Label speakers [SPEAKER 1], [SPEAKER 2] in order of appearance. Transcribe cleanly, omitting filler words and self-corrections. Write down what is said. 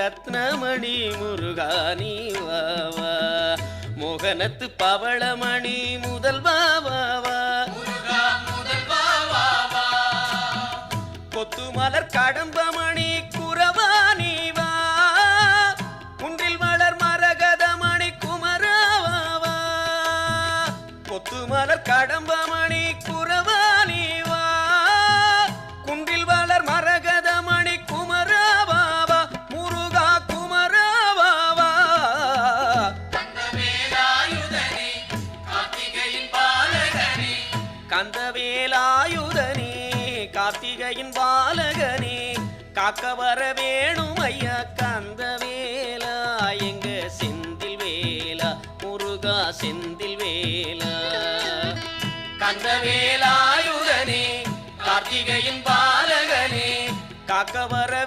[SPEAKER 1] ரத்னமணி முருகானி வாவா மோகனத்து பவளமணி முதல்வா வாவா கொத்து மலர் கடம்பமணி குரவானி வா குன்றில் மலர் மரகதமணி குமரவாவா கொத்து மலர் கடம்பமணி குரவானி வா குன்றில் மலர் மரகதமணி குமரவாவா முருகா குமரவாவா கந்தவேலாயுதனே கார்த்திகையின் பாலகனே காக்க வர வேணும் ஐயா கந்தவேலா எங்க செந்தில் வேலா முருகா செந்தில் வேலா கந்தவேலாயுதனே கார்த்திகையின் பாலகனே காக்க வர